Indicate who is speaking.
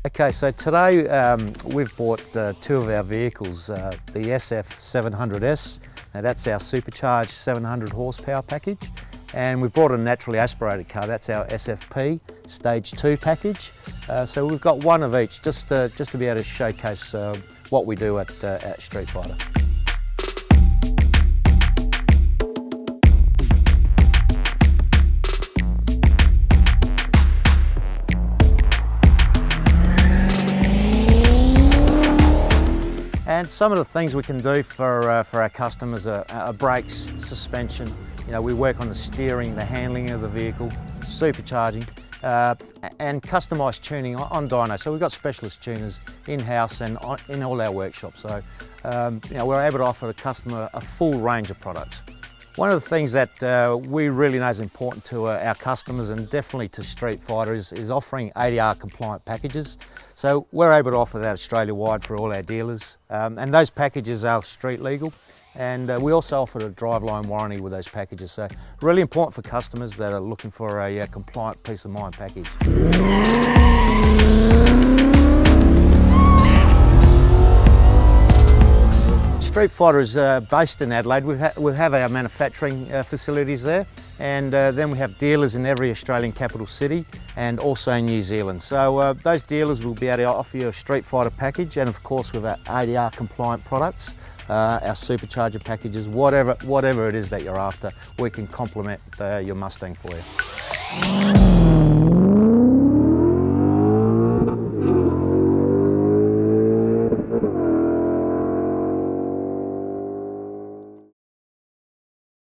Speaker 1: Okay, so today we've bought two of our vehicles, the SF850R, now that's our supercharged 700 horsepower package, and we've brought a naturally aspirated car, that's our SFP Stage 2 package. So we've got one of each just to be able to showcase what we do at Street Fighter. And some of the things we can do for our customers are brakes, suspension. You know, we work on the steering, the handling of the vehicle, supercharging, and customised tuning on dyno. So we've got specialist tuners in-house and in all our workshops. So you know, we're able to offer the customer a full range of products. One of the things that we really know is important to our customers, and definitely to Street Fighter, is offering ADR compliant packages. So we're able to offer that Australia-wide for all our dealers, and those packages are street legal, and we also offer a Driveline Warranty with those packages. So really important for customers that are looking for a compliant peace of mind package. Street Fighter is based in Adelaide. We have our manufacturing facilities there, and then we have dealers in every Australian capital city and also in New Zealand. So those dealers will be able to offer you a Street Fighter package, and of course with our ADR compliant products, our supercharger packages, whatever it is that you're after, we can complement your Mustang for you.